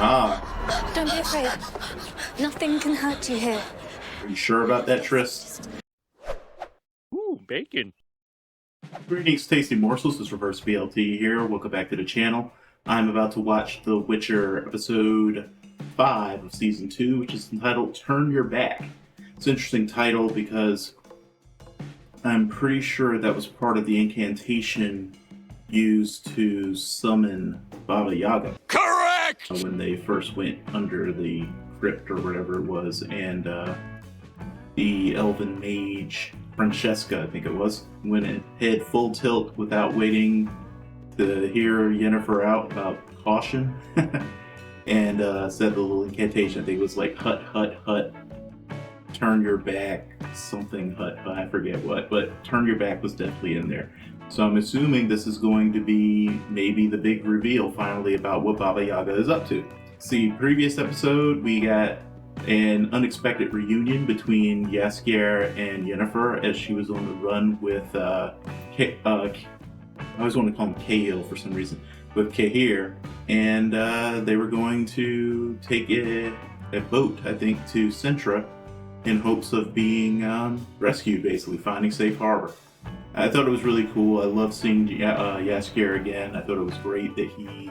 Ah. Don't be afraid. Nothing can hurt you here. Are you sure about that, Triss? Ooh, bacon. Greetings, tasty morsels. This is Reverse BLT here. Welcome back to the channel. I'm about to watch The Witcher episode 5 of season 2, which is entitled Turn Your Back. It's an interesting title because I'm pretty sure that was part of the incantation used to summon Baba Yaga. Correct! When they first went under the crypt or whatever it was, and the elven mage Francesca, I think it was, went in head full tilt without waiting to hear Yennefer out about caution, and said the little incantation. I think it was like hut, hut, hut, turn your back, something hut, hut, I forget what, but turn your back was definitely in there. So I'm assuming this is going to be maybe the big reveal finally about what Baba Yaga is up to. See, previous episode we got an unexpected reunion between Jaskier and Yennefer as she was on the run with I always want to call him Cahill for some reason, with Cahir, and they were going to take a boat, I think, to Sintra in hopes of being rescued, basically finding safe harbor. I thought it was really cool. I love seeing Jaskier again. I thought it was great that he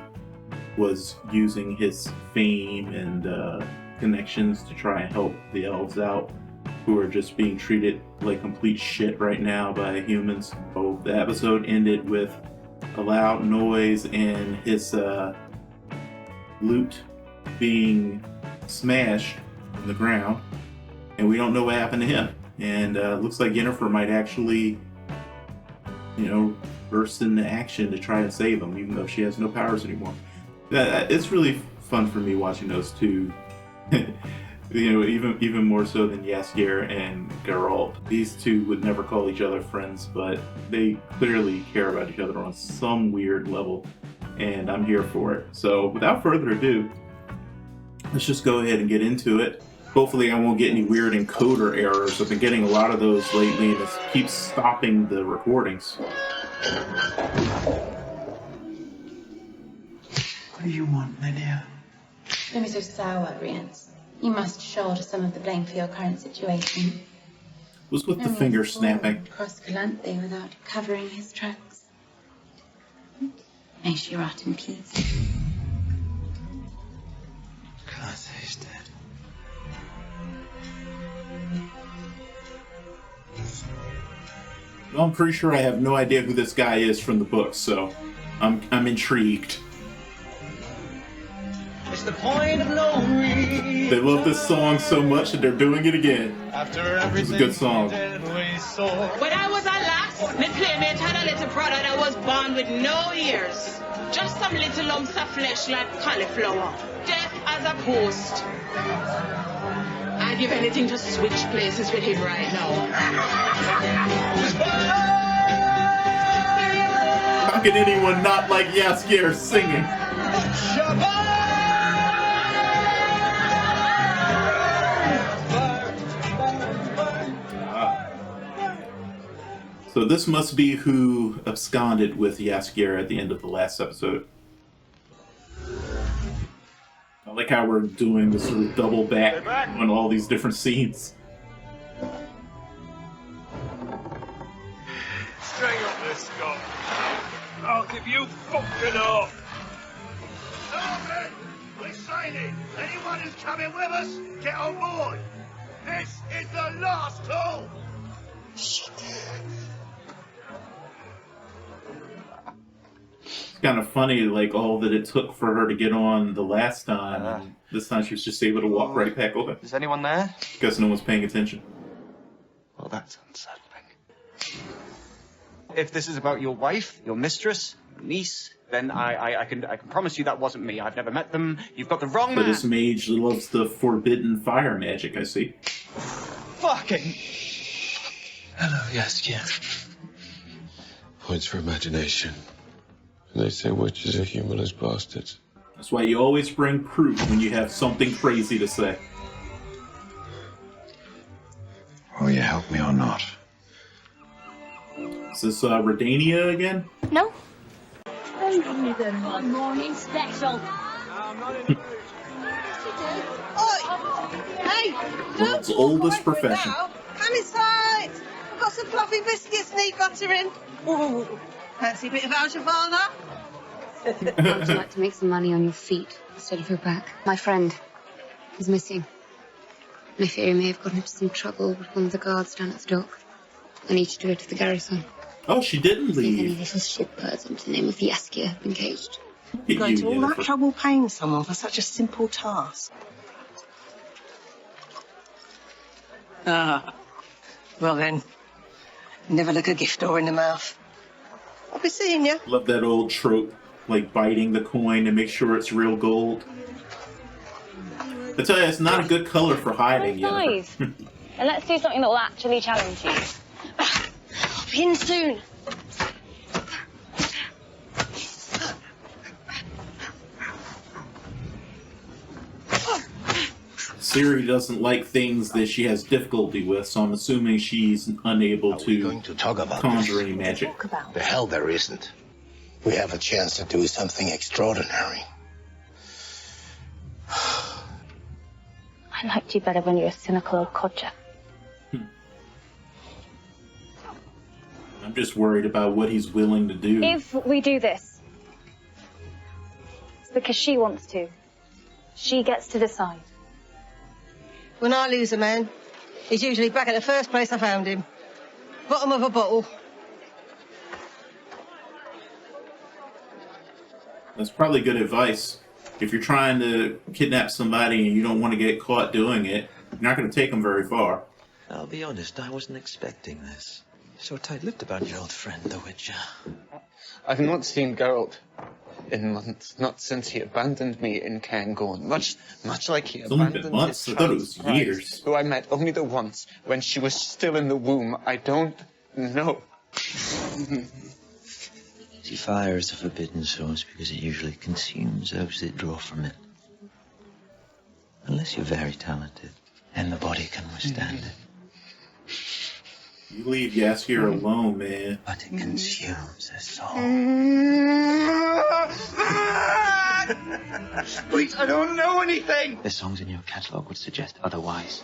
was using his fame and connections to try and help the elves out, who are just being treated like complete shit right now by humans. So the episode ended with a loud noise and his lute being smashed on the ground, and we don't know what happened to him. And looks like Yennefer might actually, burst into action to try and save him, even though she has no powers anymore. It's really fun for me watching those two. Even more so than Jaskier and Geralt. These two would never call each other friends, but they clearly care about each other on some weird level, and I'm here for it. So without further ado, let's just go ahead and get into it. Hopefully I won't get any weird encoder errors. I've been getting a lot of those lately, and it keeps stopping the recordings. What do you want, Lydia? Don't be so sour, Rience. You must shoulder some of the blame for your current situation. What's with the finger snapping? Cross Calanthe without covering his tracks. May she rot in peace. Calanthe is dead. Well, I'm pretty sure I have no idea who this guy is from the books, so I'm intrigued. It's the point of no return. They love this song so much that they're doing it again. After It's a good song. When I was a lass, my playmate had a little brother that was born with no ears. Just some little lumps of flesh like cauliflower. Deaf as a post. I'd give anything to switch places with him right now. How can anyone not like Jaskier singing? So this must be who absconded with Jaskier at the end of the last episode. I like how we're doing this sort of double back on all these different scenes. String up this guy. I'll give you fucking up. Norman, we're signing. Anyone who's coming with us, get on board. This is the last call. It's kind of funny, like, all that it took for her to get on the last time, and this time she was just able to walk right back over. Is anyone there? Guess no one's paying attention. Well, that's unsettling. If this is about your wife, your mistress, niece, then I can promise you that wasn't me. I've never met them. You've got the wrong But man. this mage loves the forbidden fire magic, I see. Fucking. Hello, Jaskier. Points for imagination. They say witches are humorless bastards. That's why you always bring proof when you have something crazy to say. Will you help me or not? Is this Redania again? No? Morning special. I'm not in the mood. World's oldest profession. Come inside. I've got some fluffy biscuits need buttering. Ooh, fancy a bit of Algebana? Would you like to make some money on your feet instead of your back? My friend is missing. And I fear he may have gotten into some trouble with one of the guards down at the dock. I need to do it to the garrison. Oh, she didn't Any leave. little ship persons the name of Yaskia have been caged. Get Going you, to all that Yennefer. trouble paying someone for such a simple task. Ah, well then, never look a gift door in the mouth. I'll be seeing you. Love that old trope, like biting the coin to make sure it's real gold. I tell you, it's not a good color for hiding, Nice. Yennefer. And let's do something that will actually challenge you. I'll be in soon. Ciri doesn't like things that she has difficulty with, so I'm assuming she's unable Are we going to to talk about conjure this? any magic. Talk about. The hell there isn't. We have a chance to do something extraordinary. I liked you better when you were a cynical old codger. I'm just worried about what he's willing to do. If we do this, it's because she wants to. She gets to decide. When I lose a man, he's usually back at the first place I found him. Bottom of a bottle. That's probably good advice. If you're trying to kidnap somebody and you don't want to get caught doing it, you're not going to take them very far. I'll be honest, I wasn't expecting this. So tight-lipped about your old friend, the Witcher. I've not seen Geralt in months, not since he abandoned me in Cairngorm. Much like he It's only abandoned been months. his I thought it child was Christ, years. who I met only the once when she was still in the womb. I don't know. See, fire is a forbidden source because it usually consumes those that draw from it. Unless you're very talented, and the body can withstand it. You leave Yaskia alone, man. But it consumes the soul. Please, I don't know anything. The songs in your catalogue would suggest otherwise.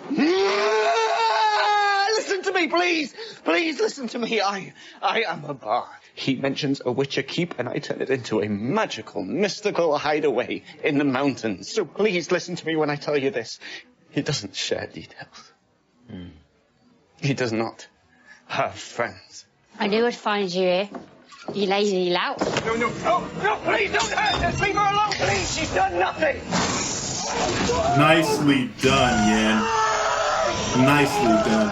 Listen to me, please. Please listen to me. I am a bard. He mentions a Witcher keep, and I turn it into a magical, mystical hideaway in the mountains. So please listen to me when I tell you this. He doesn't share details. He does not have friends. I knew I'd find you here. You lazy lout. No, please don't hurt us. Leave her alone, please. She's done nothing. Nicely done, Yen. Nicely done.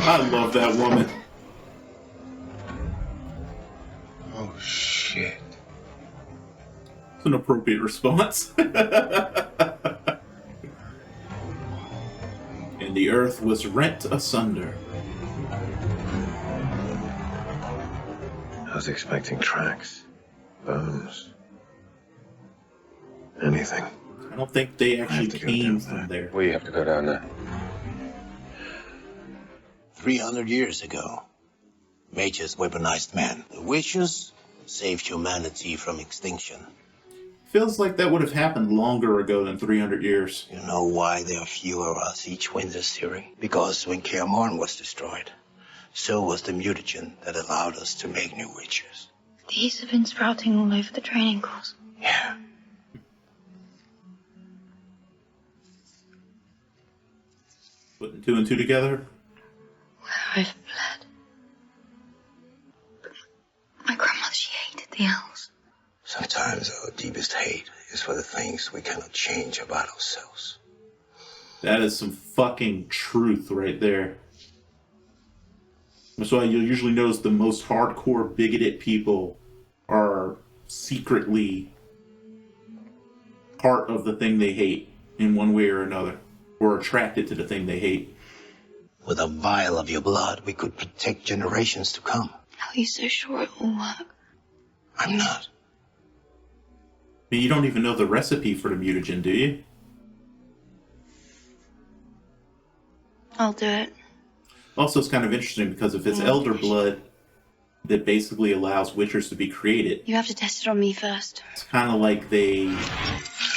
I love that woman. Oh, shit. It's an appropriate response. And the earth was rent asunder. I was expecting tracks, bones, anything. I don't think they actually to go came down from there. We have to go down there. 300 years ago, mages weaponized men. The witches saved humanity from extinction. Feels like that would have happened longer ago than 300 years. You know why there are fewer of us each winter, Ciri? Because when Kaer Morhen was destroyed, so was the mutagen that allowed us to make new witches. These have been sprouting all over the training course. Yeah. Putting two and two together. Where I've bled. My grandmother, she hated the elves. Sometimes our deepest hate is for the things we cannot change about ourselves. That is some fucking truth right there. That's why you'll usually notice the most hardcore bigoted people are secretly part of the thing they hate in one way or another, or attracted to the thing they hate. With a vial of your blood, we could protect generations to come. How are you so sure it will work? I'm not. I mean, you don't even know the recipe for the mutagen, do you? I'll do it. Also, it's kind of interesting because if it's elder blood that basically allows witchers to be created, You have to test it on me first. it's kind of like they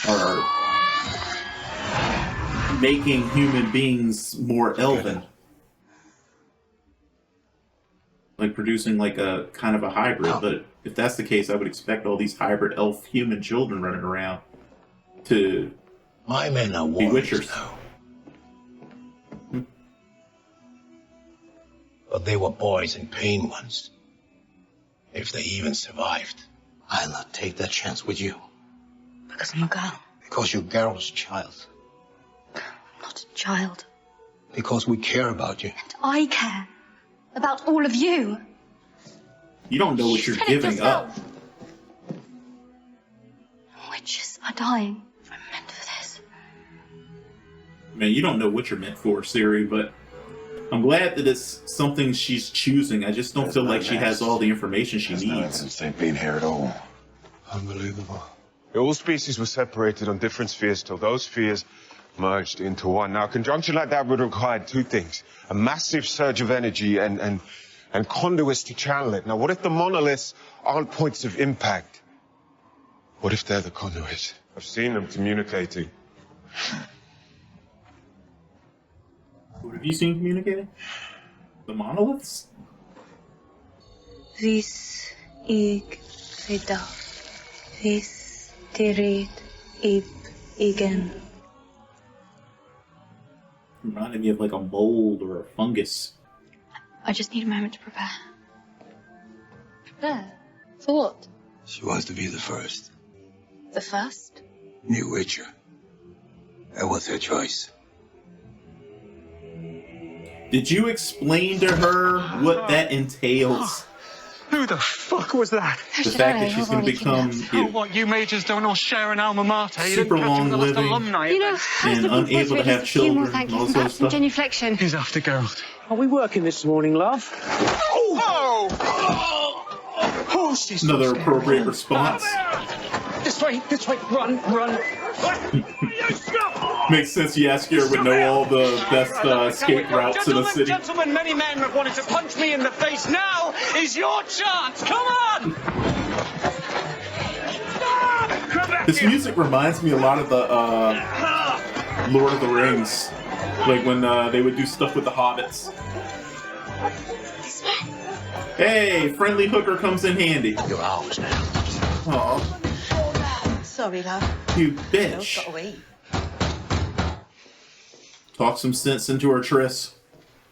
are making human beings more elven. Like producing like a kind of a hybrid, but if that's the case, I would expect all these hybrid elf-human children running around to My men are be warriors witchers. now. But they were boys in pain once. If they even survived. I'll not take that chance with you. Because I'm a girl. Because you're Geralt's child. Not a child. Because we care about you. And I care. About all of you. You don't know what you're giving up. Witches are dying. I'm meant for this. Man, you don't know what you're meant for, Ciri, but I'm glad that it's something she's choosing. I just don't feel like she has all the information she needs. They've been here at all. Unbelievable. All species were separated on different spheres till those spheres merged into one. Now, a conjunction like that would require two things. A massive surge of energy and conduits to channel it. Now, what if the monoliths aren't points of impact? What if they're the conduits? I've seen them communicating. What have you seen communicating? The monoliths? Vis ig reda. Vis tirid ib igen. Reminded me of like a mold or a fungus. I just need a moment to prepare. Prepare? For what? She wants to be the first. The first? New Witcher. That was her choice. Did you explain to her what that entails? Who the fuck was that? The fact that she's going to become What, you majors don't all share an alma mater? You super didn't catch him the last long-living alumni You know, and unable to have children and all sorts of stuff. genuflection. He's after Geralt. Are we working this morning, love? Oh! Oh, she's Another appropriate response. This way, run. Makes sense you ask her would know all the best escape routes in the city. Gentlemen, many men have wanted to punch me in the face. Now is your chance. Come on! This music reminds me a lot of the Lord of the Rings. Like when they would do stuff with the hobbits. Hey, friendly hooker comes in handy. You're ours now. Aw, Sorry, love. you Girls bitch. got to eat. Talk some sense into her, Triss.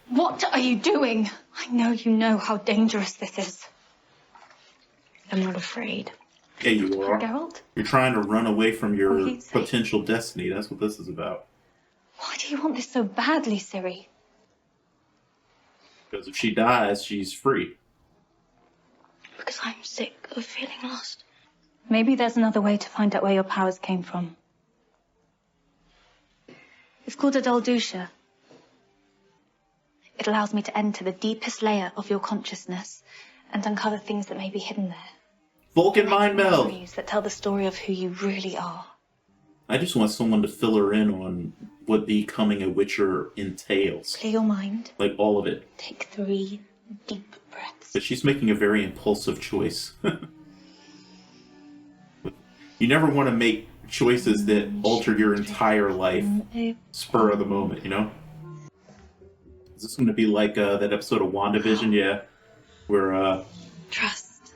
What are you doing? I know you know how dangerous this is. I'm not afraid. Yeah, you are. Geralt? You're trying to run away from What your did he say? potential destiny. That's what this is about. Why do you want this so badly, Ciri? Because if she dies, she's free. Because I'm sick of feeling lost. Maybe there's another way to find out where your powers came from. It's called a Doldusha. It allows me to enter the deepest layer of your consciousness and uncover things that may be hidden there. Vulcan mind meld. Memories that tell the story of who you really are. I just want someone to fill her in on what becoming a Witcher entails. Clear your mind. Like all of it. Take 3 deep breaths. But she's making a very impulsive choice. You never want to make choices that alter your entire life spur of the moment, you know? Is this going to be like that episode of WandaVision? Yeah. Where Trust.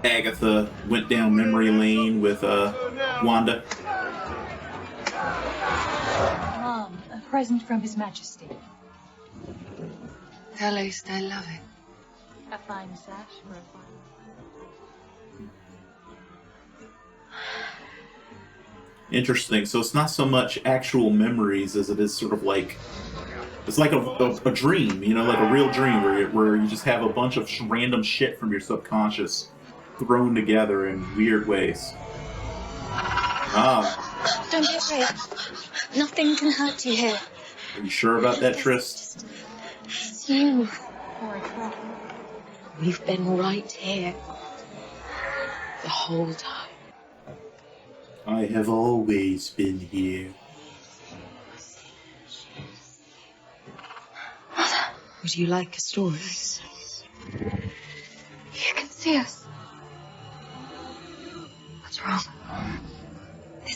Agatha went down memory lane with Wanda. Mom, a present from His Majesty. Taste, I love it. A fine sash for a fine. Interesting. So it's not so much actual memories as it is sort of like it's like a dream, you know, like a real dream where you just have a bunch of random shit from your subconscious thrown together in weird ways. Ah, Don't be afraid. Nothing can hurt you here. are you sure about that, Triss? It's you. We've been right here. The whole time. I have always been here. Mother, would you like a story? You can see us. What's wrong?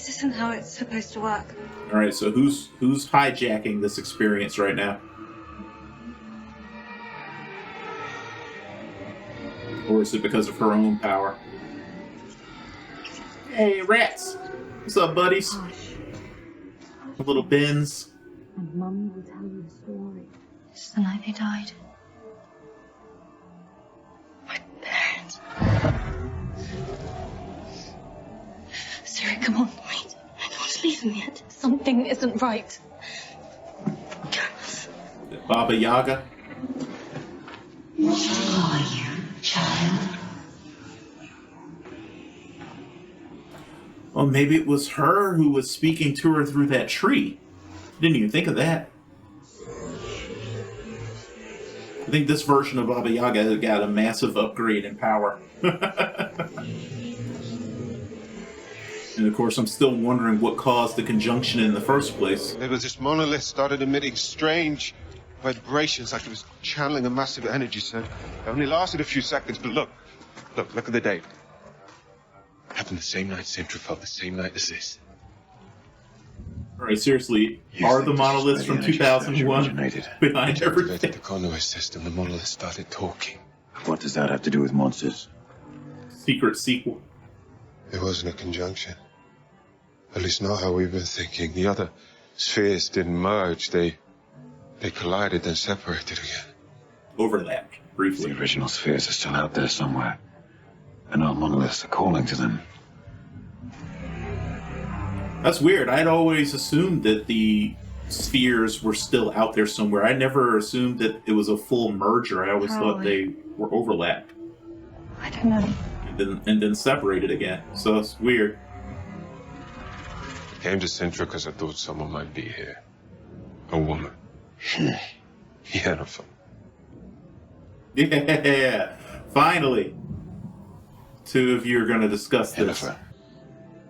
This isn't how it's supposed to work. All right, so who's hijacking this experience right now? Or is it because of her own power? Hey, rats! What's up, buddies? Little Bens. And Mum will tell you a story. It's the night they died. My parents. Ciri, come on, wait. I don't want to leave them yet. Something isn't right. Baba Yaga. Who are you, child? Well, maybe it was her who was speaking to her through that tree. Didn't even think of that. I think this version of Baba Yaga got a massive upgrade in power. And of course, I'm still wondering what caused the conjunction in the first place. There was this monolith started emitting strange vibrations, like it was channeling a massive energy center. It only lasted a few seconds, but look at the date. Happened the same night Sintra fell, the same night as this. Alright, seriously, are the monoliths from 2001 behind everything? The conduit system, the monolith started talking. What does that have to do with monsters? Secret sequel. It wasn't a conjunction. At least not how we've been thinking. The other spheres didn't merge. They collided, then separated again. Overlapped, briefly. The original spheres are still out there somewhere. And our monoliths are calling to them. That's weird. I'd always assumed that the spheres were still out there somewhere. I never assumed that it was a full merger. I always thought they were overlapped. I don't know. And then separated again. So it's weird. I came to Sintra because I thought someone might be here. A woman. Yennefer. Yeah, finally. Two of you are going to discuss this. Yennefer.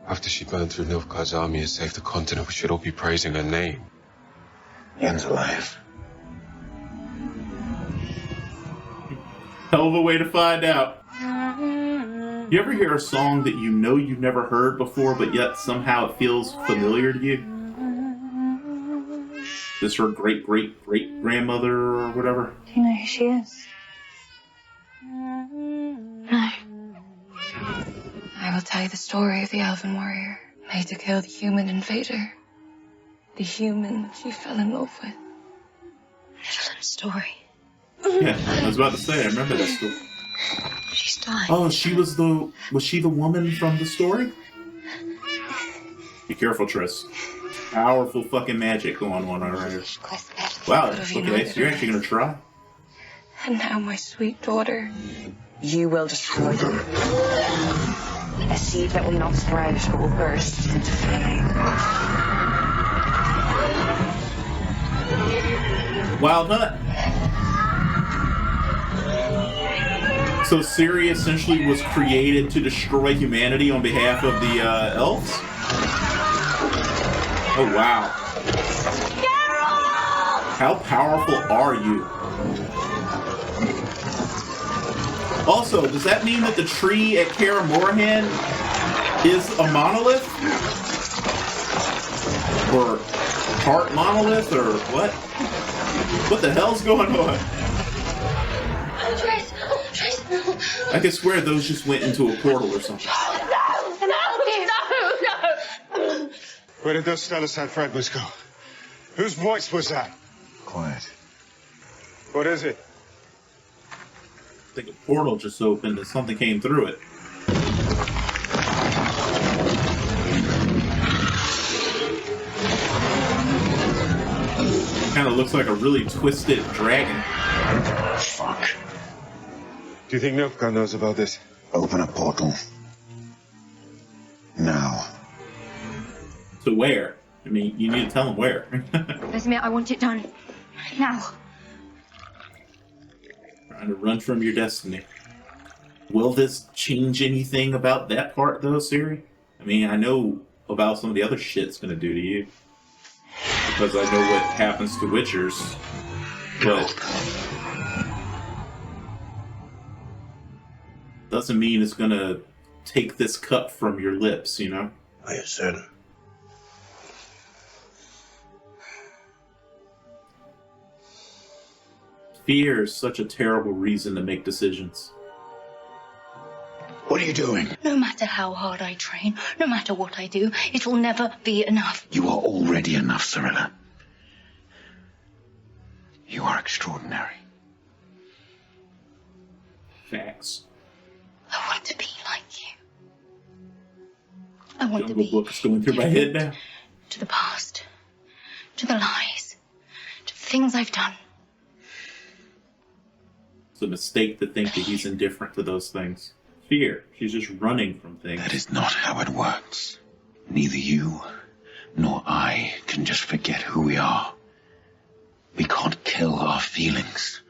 After she burned through Nilfgaard's army and saved the continent, we should all be praising her name. Yen's alive. Hell of a way to find out. You ever hear a song that you know you've never heard before, but yet somehow it feels familiar to you? Is her great-great-great-grandmother or whatever? Do you know who she is? No. I will tell you the story of the elven warrior made to kill the human invader. The human she fell in love with. Evelyn's story. Yeah, I was about to say, I remember that story. She's died. Oh, was she the woman from the story? Be careful, Triss. Powerful fucking magic going on right here. Wow, okay, so you're actually gonna try? And now my sweet daughter. You will destroy them. A seed that will not sprout but will burst into flame. Wild Nut. So Ciri essentially was created to destroy humanity on behalf of the elves? Oh, wow. Geralt! How powerful are you? Also, does that mean that the tree at Kaer Morhen is a monolith? Or part monolith, or what? What the hell's going on? I could swear those just went into a portal or something. No! Where did those stellar-side fragments go? Whose voice was that? Quiet. What is it? I think a portal just opened and something came through it. Kind of looks like a really twisted dragon. Fuck. Do you think Nilfgaard knows about this? Open a portal. Now. To where? I mean, you need to tell him where. Vesemir, I want it done. Now. Trying to run from your destiny. Will this change anything about that part, though, Ciri? I mean, I know about some of the other shit it's gonna do to you. Because I know what happens to Witchers. But doesn't mean it's gonna take this cup from your lips, you know? Are you certain? Fear is such a terrible reason to make decisions. What are you doing? No matter how hard I train, no matter what I do, it will never be enough. You are already enough, Cirilla. You are extraordinary. Facts. I want to be like you. I want to Jungle be Book's going through my head now. to the past, to the lies, to the things I've done. It's a mistake to think that he's indifferent to those things. Fear. She's just running from things. That is not how it works. Neither you nor I can just forget who we are. We can't kill our feelings.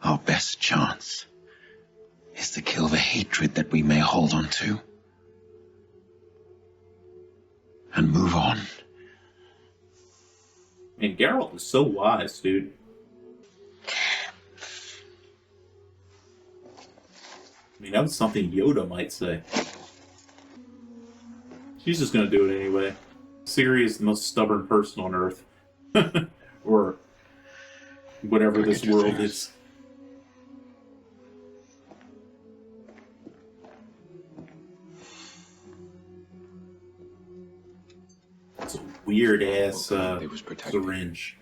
Our best chance is to kill the hatred that we may hold on to. And move on. And Geralt is so wise, dude. I mean, that was something Yoda might say. She's just gonna do it anyway. Ciri is the most stubborn person on Earth. Or whatever this world is. It's a weird ass syringe.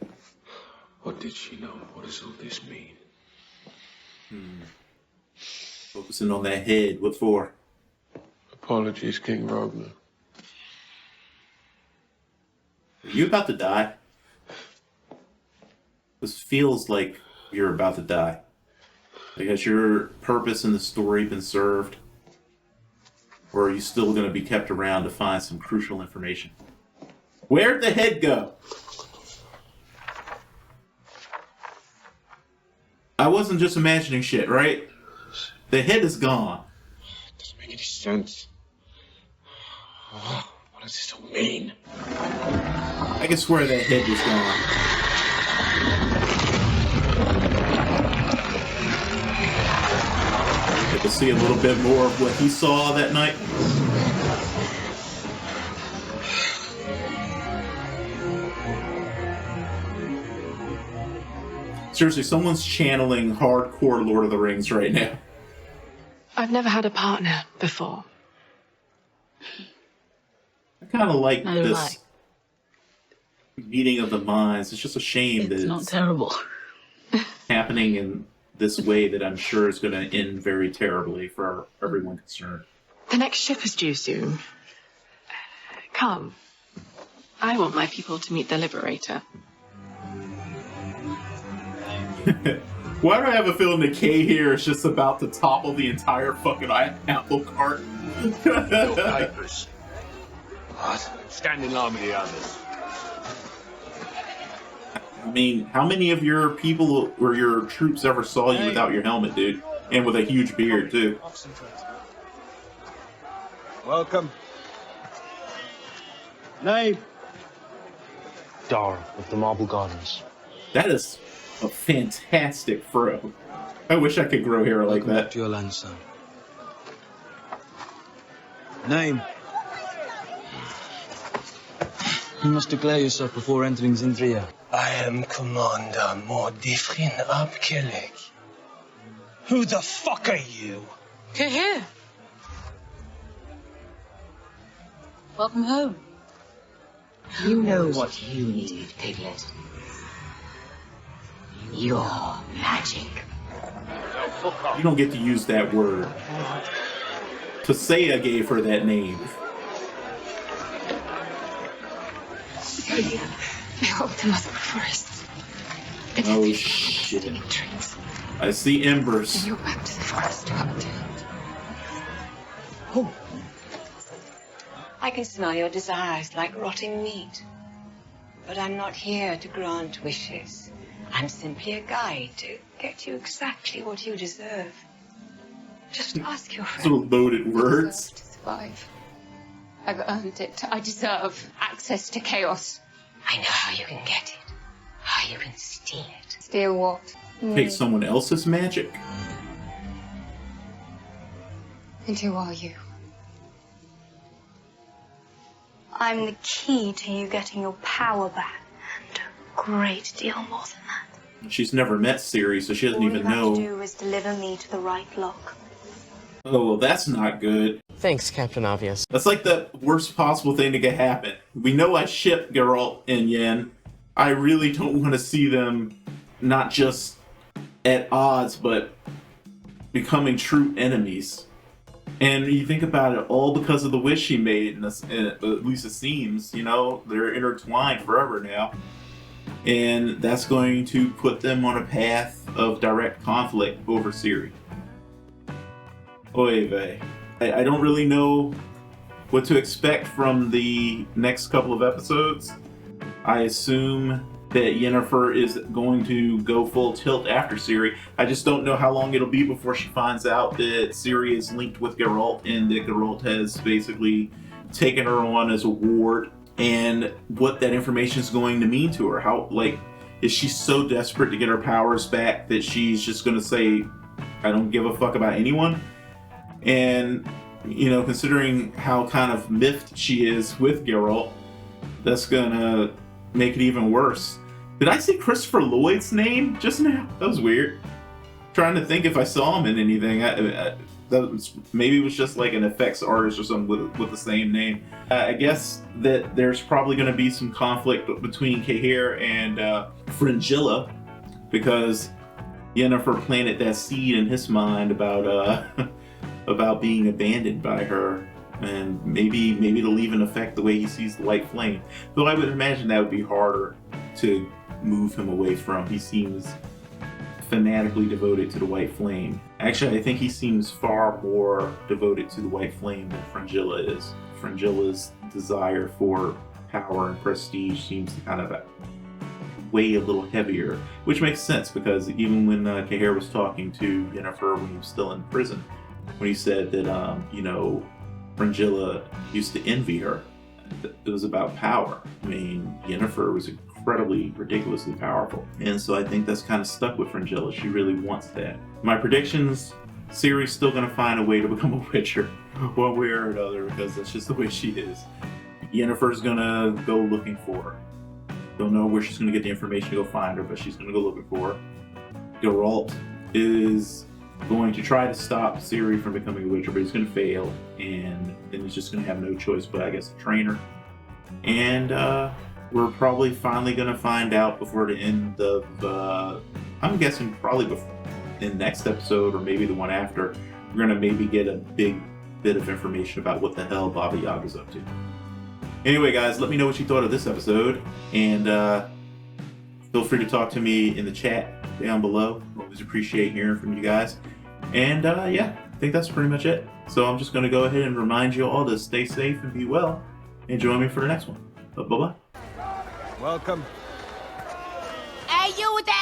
What did she know? What does all this mean? Focusing on that head. What for? Apologies, King Rogner. Are you about to die? This feels like you're about to die. Like, has your purpose in the story been served? Or are you still going to be kept around to find some crucial information? Where'd the head go? I wasn't just imagining shit, right? The head is gone. It doesn't make any sense. Oh, what does this all mean? I can swear that head was gone. Get to see a little bit more of what he saw that night. Seriously, someone's channeling hardcore Lord of the Rings right now. I've never had a partner before. I kind of like Neither do I. this meeting of the minds. It's just a shame that It's not terrible. happening in this way that I'm sure is going to end very terribly for everyone concerned. The next ship is due soon. Come. I want my people to meet the Liberator. Why do I have a feeling the K here is just about to topple the entire fucking apple cart? Your papers. What? Stand in line with the others. I mean, how many of your people or your troops ever saw you without your helmet, dude? And with a huge beard, too. Welcome. Name? Dar of the Marble Gardens. That is a fantastic fro. I wish I could grow hair like that. To your land, son. Name? You must declare yourself before entering Zindria. I am Commander Mordifrin Abkelek. Who the fuck are you? Here. Welcome home. You know what you need, Piglet. Your magic. You don't get to use that word. Tasea gave her that name. Behold the mother of forests. Oh shit. I see embers. You're back to the forest. I can smell your desires like rotting meat. But I'm not here to grant wishes. I'm simply a guide to get you exactly what you deserve. Just ask your friend. Some loaded words. To survive. I've earned it. I deserve access to chaos. I know how you can get it. How you can steal it. Steal what? Take someone else's magic. And who are you? I'm the key to you getting your power back, and a great deal more than that. She's never met Ciri, so she doesn't All even you have know. to do is deliver me to the right lock. Oh, well, that's not good. Thanks, Captain Obvious. That's like the worst possible thing that could happen. We know I ship Geralt and Yen. I really don't want to see them not just at odds, but becoming true enemies. And you think about it, all because of the wish she made, and at least it seems, you know, they're intertwined forever now. And that's going to put them on a path of direct conflict over Ciri. Oy vey. I don't really know what to expect from the next couple of episodes. I assume that Yennefer is going to go full tilt after Ciri. I just don't know how long it'll be before she finds out that Ciri is linked with Geralt and that Geralt has basically taken her on as a ward, and what that information is going to mean to her. How, like, is she so desperate to get her powers back that she's just going to say, I don't give a fuck about anyone? And, you know, considering how kind of miffed she is with Geralt, that's gonna make it even worse. Did I see Christopher Lloyd's name just now? That was weird. Trying to think if I saw him in anything. Maybe it was just like an effects artist or something with the same name. I guess that there's probably going to be some conflict between Cahir and Fringilla, because Yennefer planted that seed in his mind about about being abandoned by her, and maybe it'll even affect the way he sees the white flame. Though I would imagine that would be harder to move him away from. He seems fanatically devoted to the white flame. Actually, I think he seems far more devoted to the white flame than Fringilla is. Fringilla's desire for power and prestige seems to kind of weigh a little heavier, which makes sense, because even when Cahir was talking to Yennefer when he was still in prison, when he said that, you know, Fringilla used to envy her, it was about power. I mean, Yennefer was incredibly, ridiculously powerful. And so I think that's kind of stuck with Fringilla. She really wants that. My predictions, Ciri's still going to find a way to become a Witcher, one way or another, because that's just the way she is. Yennefer's going to go looking for her. Don't know where she's going to get the information to go find her, but she's going to go looking for her. Geralt is going to try to stop Ciri from becoming a Witcher, but he's going to fail, and then he's just going to have no choice but, I guess, to train her. And we're probably finally going to find out before the end of, I'm guessing probably before in the next episode, or maybe the one after, we're going to maybe get a big bit of information about what the hell Baba Yaga's up to. Anyway, guys, let me know what you thought of this episode, and feel free to talk to me in the chat down below. Always appreciate hearing from you guys. And yeah, I think that's pretty much it. So I'm just going to go ahead and remind you all to stay safe and be well, and join me for the next one. Bye-bye. Welcome. Hey, you with the